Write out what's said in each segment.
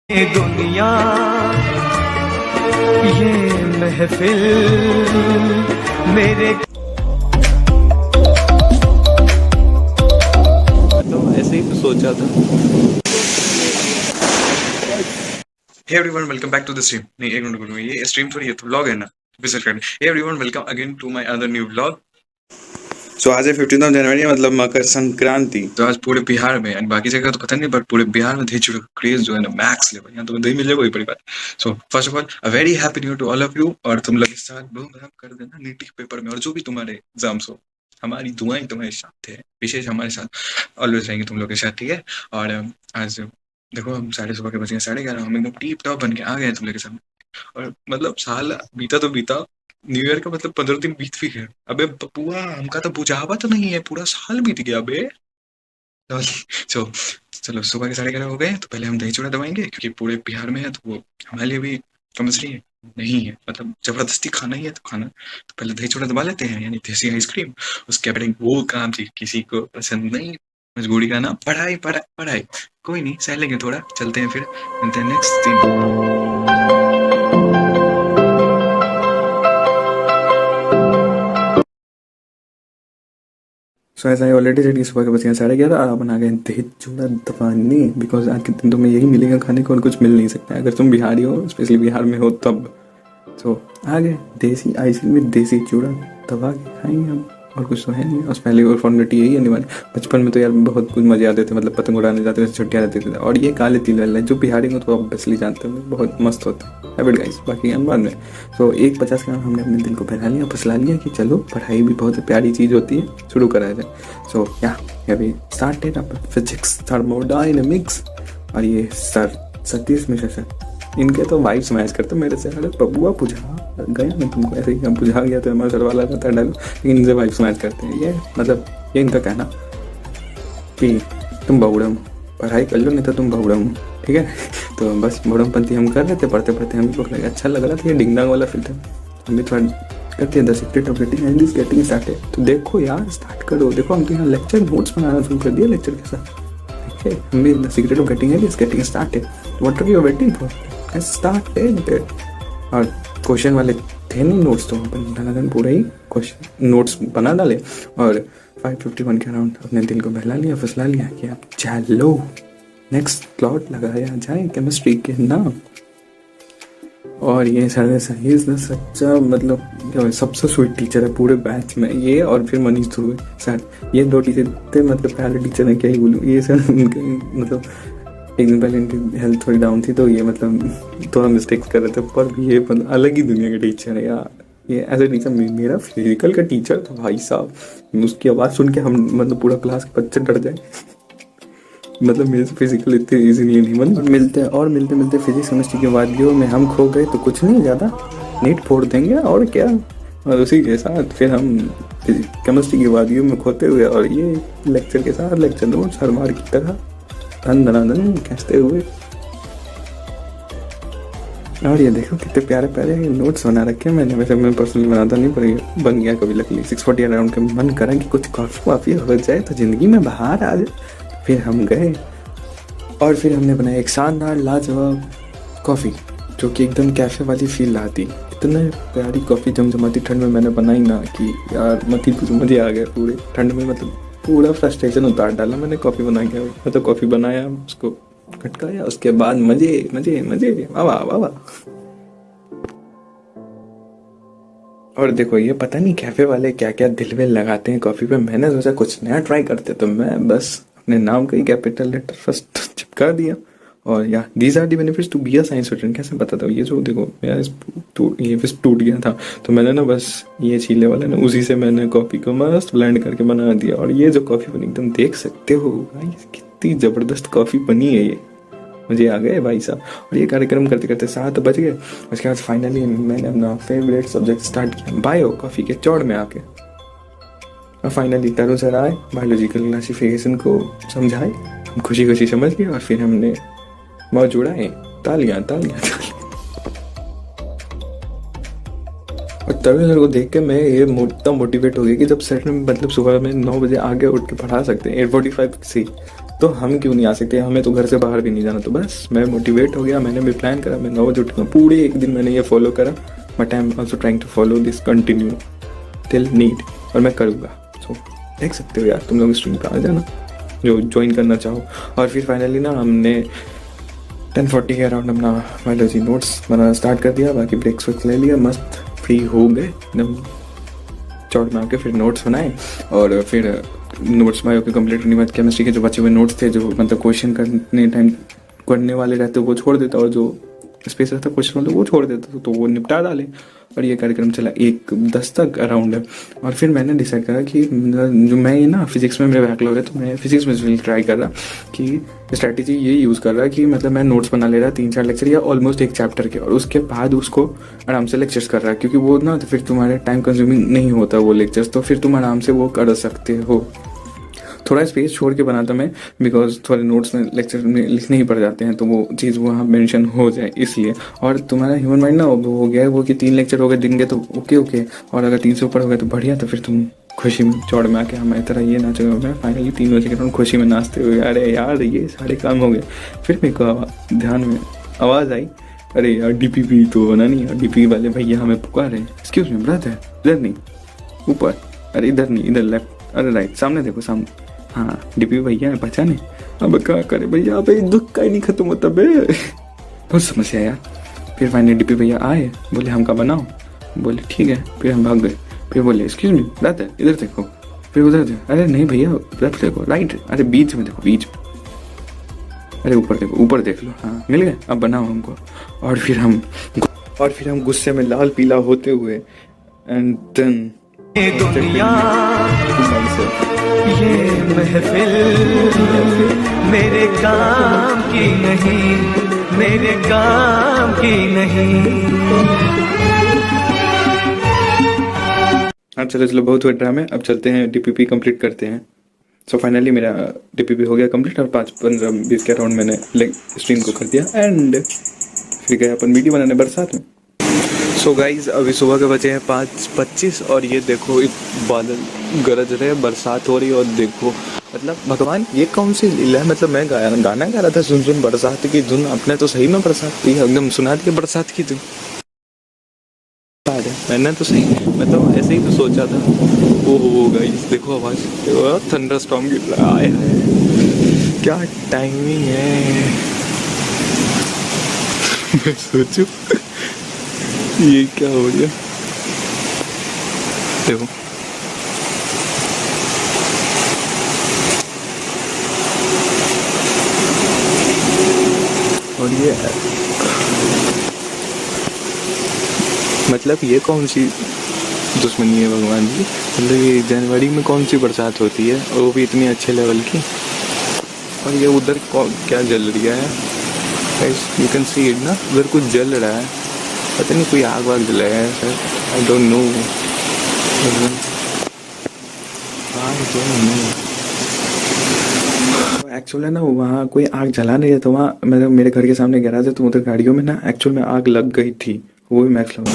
ये दुनिया ये महफिल मेरे तो ऐसे ही सोचा था। Hey everyone, welcome back to the stream. नहीं एक मिनट बोलूँ, ये स्ट्रीम थोड़ी है तो व्लॉग है ना, विजिट करने। Hey everyone, welcome again to my other new vlog. सो आज है 15 जनवरी, मतलब मकर संक्रांति। तो आज पूरे बिहार में, यानी बाकी जगह तो पता नहीं, बट पूरे बिहार में दही चूड़ा का क्रेज जो है ना मैक्स लेवल। यहाँ तो दही मिल जाए कोई बड़ी बात। So first of all a very happy new year to all of you. और तुम लोग के साथ धूमधाम कर देना नीट पेपर में, और जो भी तुम्हारे एग्जाम्स हो, हमारी दुआएं तुम्हारे साथ है, विशेष हमारे साथ ऑलवेज रहेंगे तुम लोग के साथ, ठीक है। और आज देखो हम सुबह के बज गए 11:30, हम एकदम टीप टॉप बन के आ गए तुम लोग के सामने। और मतलब साल बीता तो बीता, न्यू ईयर का मतलब 15 दिन बीत भी गए। अबे बुआ, हमका तो बुझावा तो नहीं है, पूरा साल बीत गया बे। सो चलो सुबह के 11:30 हो गए, तो पहले हम दही चूड़ा दबाएंगे, क्योंकि पूरे बिहार में है तो वो हमारे लिए भी कंपल्सरी है, नहीं है मतलब जबरदस्ती खाना ही है तो खाना। तो पहले दही चूड़ा दबा लेते हैं, यानी देसी आइसक्रीम। उसके बाद वो काम थी, किसी को पसंद नहीं, मजबूरी का नाम पढ़ाई पढ़ाई पढ़ाई। कोई नहीं, सह लेंगे थोड़ा, चलते हैं फिर, मिलते हैं नेक्स्ट दिन। सो ऐसा ही ऑलरेडी रेडी, सुबह के बज गए 11:30 और अपन आ गए दही चूड़ा दबाने, बिकॉज आज के दिन तुम्हें यही मिलेगा खाने को और कुछ मिल नहीं सकता है अगर तुम बिहारी हो, स्पेशली बिहार में हो तब। सो आ गए देसी आइसक्रीम में देसी चूड़ा दबा के खाएंगे हम, और कुछ तो है नहीं। और पहले और फॉर्मेलिटी यही है। बचपन में तो यार बहुत कुछ मजे आते थे, मतलब पतंग उड़ाने जाते थे, छुट्टियाँ रहती थी। और ये काले तिल वाला जो बिहारी को तो ऑब्वियसली जानते हैं, बहुत मस्त होता है हैबिट गाइस, बाकी हम बाद में। सो 1:50 का हमने अपने दिल को बहला लिया, फसला लिया कि चलो पढ़ाई भी बहुत प्यारी चीज़ होती है, शुरू करा जाए। सो या अभी स्टार्टेड अप फिजिक्स थर्मोडायनेमिक्स। और ये सर सतीश मिश्रा सर, इनके तो वाइब्स मैच करते मेरे से। अरे बबुआ बुझा गया मैं तुमको, ऐसे ही हम बुझा गया तो हमारा सर वाला रहता है डायलॉग, लेकिन इनसे वाइब्स मैच करते हैं। ये मतलब ये इनका कहना कि तुम बहुड़म पढ़ाई कर लो, नहीं तो तुम बहुड़म, ठीक है। तो बस बहुड़मपंथी हम कर रहे थे, पढ़ते पढ़ते हमें को लगा अच्छा लग रहा था, ये डिंगडांग वाला फील था, हम भी थोड़ा करते हैं। The secret of getting and this getting started. तो देखो यार स्टार्ट करो, देखो हम तो यहाँ लेक्चर नोट्स बनाना शुरू कर दिया लेक्चर के साथ, ठीक है। हम भी the secret of getting and this getting started, what are you waiting for, started. और क्वेश्चन वाले थे नहीं नोट्स, तो अपन पूरा ही क्वेश्चन नोट्स बना डाले। और 5:51 के अराउंड अपने दिल को बहला लिया, फसला लिया कि अब चलो नेक्स्ट प्लॉट लगाया जाए केमिस्ट्री के नाम। और ये सर सही ना सच्चा, मतलब सबसे स्वीट टीचर है पूरे बैच में, ये और फिर मनीष ध्रुव सर, ये 2 टीचर थे, मतलब पहले टीचर है क्या ही बोलूँ। ये सर उनके मतलब एक दिन पहले इनकी हेल्थ थोड़ी डाउन थी, तो ये मतलब थोड़ा मिस्टेक्स कर रहे थे, पर भी ये मतलब अलग ही दुनिया के टीचर है यार। ये एज ए टीचर मेरा फिजिकल का टीचर था भाई साहब, उसकी आवाज़ सुन के हम मतलब पूरा क्लास के बच्चे डर जाए। मतलब मेरे से फिजिकल इतने ईजीली नहीं, मतलब मिलते मिलते फिजिक्स केमिस्ट्री के वादियों में हम खो गए, तो कुछ नहीं ज़्यादा नीट फोड़ देंगे और क्या। और उसी के साथ फिर हम केमिस्ट्री की वादियों में खोते हुए, और ये लेक्चर के साथ लेक्चर नोट्स हर बार की तरह धन धनाधन खींचते हुए। और ये देखो कितने प्यारे प्यारे नोट्स बना रखे हैं मैंने, वैसे मैं पर्सनली बनाता नहीं, पर ये बन गया कभी लकली। 6:40 अराउंड के मन करा कि कुछ कॉफ़ी वाफ़ी हो जाए तो ज़िंदगी में बाहर आ जाए। फिर हम गए और फिर हमने बनाया एक शानदार लाजवाब कॉफ़ी, जो कि एकदम कैफ़े वाली फील लाती। इतने प्यारी कॉफ़ी जमजमाती ठंड में मैंने बनाई ना कि यार मत ही पूछो, मज़े आ गए पूरे ठंड में, मतलब पूरा फ्रस्ट्रेशन उतार डाला मैंने कॉफ़ी बना के। मतलब कॉफ़ी बनाया, उसको खटकाया, उसके बाद मज़े मज़े मज़े, वाह वाह वाह। और देखो ये पता नहीं कैफ़े वाले क्या क्या दिलवे लगाते हैं कॉफ़ी पे, मैंने सोचा कुछ नया ट्राई करते, तो मैं बस अपने नाम का ही कैपिटल लेटर फर्स्ट चिपका दिया। और या these are the benefits to be a science student, कैसे पता था। ये जो देखो मेरा ये बस टूट गया था, तो मैंने ना बस ये छीले वाले ना उसी से मैंने कॉफ़ी को मस्त ब्लेंड करके बना दिया। और ये जो कॉफ़ी बनी एकदम देख सकते हो भाई, कितनी ज़बरदस्त कॉफ़ी बनी है ये, मुझे आ गए भाई साहब। और ये कार्यक्रम करते करते 7 बज गए। उसके बाद फाइनली मैंने अपना फेवरेट सब्जेक्ट स्टार्ट किया, बायो, कॉफ़ी के चौड़ में आके। और फाइनली तरुण सर आए, बायोलॉजिकल क्लासिफिकेशन को समझाए, हम खुशी खुशी समझ गए। और फिर हमने मौज उड़ाए, तालियां तालियां तालियां। और तरुण सर को देख के मैं ये इतना मोटिवेट हो गया कि जब सर ने मतलब सुबह में 9 बजे आगे उठ के पढ़ा सकते हैं, 8:45 से तो हम क्यों नहीं आ सकते, हमें तो घर से बाहर भी नहीं जाना। तो बस मैं मोटिवेट हो गया, मैंने भी प्लान करा, मैं 9 बजे उठूँगा, पूरे एक दिन मैंने ये फॉलो करा, but I am also trying to follow this continue till need, और मैं करूँगा। सो देख सकते हो यार, तुम लोग स्ट्रीम पे आ जाना जो ज्वाइन करना चाहो। और फिर फाइनली ना हमने 10:40 के अराउंड अपना बायोलॉजी नोट्स बनाना स्टार्ट कर दिया, बाकी ब्रेक्स वेक्स ले लिया, मस्त फ्री हो गए एकदम चौड़ मार के। फिर नोट्स बनाए और फिर नोट्स बायो के कंप्लीट करने के बाद केमिस्ट्री के जो बचे हुए नोट्स थे, जो मतलब क्वेश्चन करने टाइम करने वाले रहते वो छोड़ देता, और जो स्पेस रहता क्वेश्चन वाले वो छोड़ देता, तो वो निपटा डाले। और ये कार्यक्रम चला 1:10 तक अराउंड। और फिर मैंने डिसाइड करा कि जो मैं ये ना फिजिक्स में मेरे बैकलॉग है, तो मैं फिजिक्स में ट्राई कर रहा कि स्ट्रैटेजी ये यूज़ कर रहा कि मतलब मैं नोट्स बना ले रहा 3-4 लेक्चर या ऑलमोस्ट एक चैप्टर के, और उसके बाद उसको आराम से लेक्चर्स कर रहा, क्योंकि वो ना तो फिर तुम्हारे टाइम कंज्यूमिंग नहीं होता वो लेक्चर्स, तो फिर तुम आराम से वो कर सकते हो। थोड़ा स्पेस छोड़ के बनाता मैं, बिकॉज थोड़े नोट्स में लेक्चर में लिखने ही पड़ जाते हैं, तो वो चीज़ वहाँ मेंशन हो जाए इसलिए। और तुम्हारा ह्यूमन माइंड ना हो गया है वो कि 3 लेक्चर हो गए दिन के तो ओके, और अगर 3 से ऊपर हो गए तो बढ़िया, तो फिर तुम खुशी में चौड़ में आके हमारी तरह ये नाचोगे। मैं फाइनली 3 बजे के खुशी में नाचते हुए, अरे यार ये सारे काम हो गए। फिर मेरे को ध्यान में आवाज़ आई, अरे यार DPP तो होना नहीं, DPP वाले भैया हमें पुकार रहे हैं। एक्सक्यूज मी ब्रदर, इधर नहीं ऊपर, अरे इधर नहीं, इधर लेफ्ट, अरे राइट, सामने देखो सामने, हाँ DPP भैया है, पहचाने। अब क्या करे भैया, अब दुख का ही नहीं खत्म होता बे, बहुत समस्या यार। फिर फाइनली DPP भैया आए, बोले हमका बनाओ, बोले ठीक है। फिर हम भाग गए। फिर बोले एक्सक्यूज मी ब्रदर, इधर देखो, फिर उधर देखो, अरे नहीं भैया लेफ्ट देखो, राइट, अरे बीच में देखो, बीच में, अरे ऊपर देखो, ऊपर देख लो, हाँ मिल गए, अब बनाओ हमको। और फिर हम गुस्से में लाल पीला होते हुए एंड देन दुनिया ये महफिल मेरे काम की नहीं, मेरे काम की नहीं। हाँ चलो बहुत हुआ ड्रामे, अब चलते हैं DPP कंप्लीट करते हैं। सो फाइनली मेरा DPP हो गया कंप्लीट, और 5-15-20 के अराउंड मैंने स्ट्रीम को कर दिया, एंड फिर गया अपन वीडियो बनाने बरसात में। सो गाइज अभी सुबह के बजे हैं 5:25, और ये देखो एक बादल गरज रहे, बरसात हो रही है। और देखो मतलब भगवान ये कौन सी लीला है, मतलब मैं गाना गा रहा था सुन बरसात की धुन, अपने तो सही में बरसात की एकदम सुना दी बरसात की धुन। मैंने तो सही मतलब ऐसे ही तो सोचा था। ओह गाइस देखो आवाज, थंडर स्टॉर्म गिर रहा है, क्या टाइमिंग है। मैं सोचू ये क्या हो गया, देखो और ये मतलब ये कौन सी दुश्मनी है भगवान की, मतलब ये जनवरी में कौन सी बरसात होती है, और वो भी इतनी अच्छे लेवल की। और ये उधर क्या जल रहा है, यू कैन सी इट ना, उधर कुछ जल रहा है, पता नहीं कोई आग वाग जलाया है sir, I don't know. Actually ना वहाँ कोई आग जला नहीं है, तो वहाँ मतलब मेरे घर के सामने गैराज है, तो उधर गाड़ियों में ना एक्चुअल में आग लग गई थी, वो भी मैक्स लगा।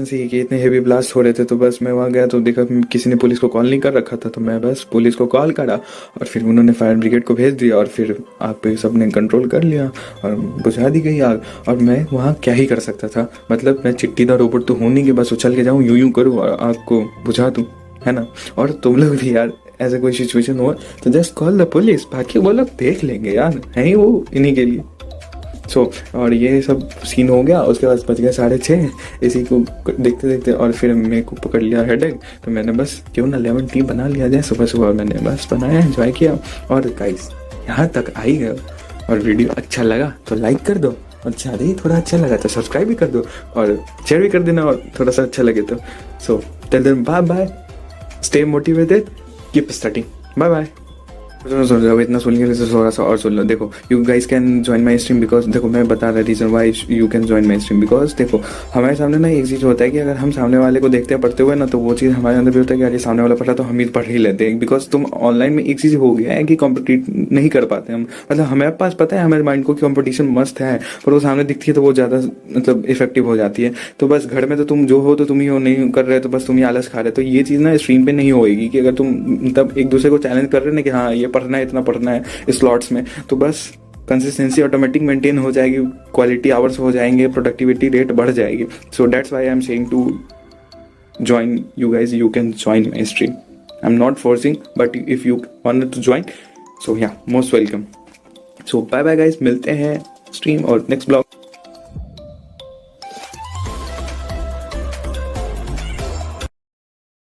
कि इतने हेवी ब्लास्ट हो रहे थे, तो बस मैं वहाँ गया तो देखा किसी ने पुलिस को कॉल नहीं कर रखा था, तो मैं बस पुलिस को कॉल करा, और फिर उन्होंने फायर ब्रिगेड को भेज दिया, और फिर आग पे सबने कंट्रोल कर लिया और बुझा दी गई आग। और मैं वहाँ क्या ही कर सकता था, मतलब मैं चिट्टीदार रोबोट तो हूँ नहीं कि बस उछल के जाऊँ यूं करूँ और आग को बुझा दूँ, है ना। और तुम लोग भी यार ऐसा कोई सिचुएशन हुआ तो जस्ट कॉल द पुलिस, बाकी वो लोग देख लेंगे यार, है ही वो इन्हीं के लिए। और ये सब सीन हो गया। उसके बाद बज गए 6:30 इसी को देखते देखते, और फिर मेरे को पकड़ लिया हेडेक, तो मैंने बस क्यों ना लेमन टी बना लिया जाए सुबह सुबह, मैंने बस बनाया, एंजॉय किया। और गाइस यहाँ तक आई गए और वीडियो अच्छा लगा तो लाइक कर दो, और ज़्यादा ही थोड़ा अच्छा लगा तो सब्सक्राइब भी कर दो, और शेयर भी कर देना, और थोड़ा सा अच्छा लगे तो। So till then bye bye, stay motivated, keep starting, bye bye. सुन लो, इतना सुन के तो थोड़ा सा और सुन लो। देखो, you guys can join my stream because देखो मैं बता रहा reason why you can join my stream because देखो हमारे सामने ना एक चीज़ होता है कि अगर हम सामने वाले को देखते हैं पढ़ते हुए ना, तो वो चीज़ हमारे अंदर भी होता है कि अरे सामने वाला पढ़ा तो हम ही पढ़ ही लेते हैं। बिकॉज तुम ऑनलाइन में एक चीज़ हो गया है कि कॉम्पिटिट नहीं कर पाते हम, मतलब हमारे पास पता है हमारे माइंड को कि कॉम्पिटिशन मस्त है, पर वो सामने दिखती है तो वो ज़्यादा मतलब इफेक्टिव हो जाती है। तो बस घर में तो तुम जो हो तो तुम ही हो, नहीं कर रहे तो बस तुम ही आलस खा रहे। तो ये चीज़ ना स्ट्रीम पे नहीं होएगी कि अगर तुम मतलब एक दूसरे को चैलेंज कर रहे हैं ना कि हाँ ये पढ़ना है, इतना पढ़ना है स्लॉट्स में, तो बस कंसिस्टेंसी ऑटोमेटिक मेंटेन हो जाएगी, क्वालिटी आवर्स हो जाएंगे, प्रोडक्टिविटी रेट बढ़ जाएगी। So that's why I am saying to join you guys, you can join my stream. I am not forcing, but if you want to join सो या most welcome. सो bye bye guys, मिलते हैं stream और next blog.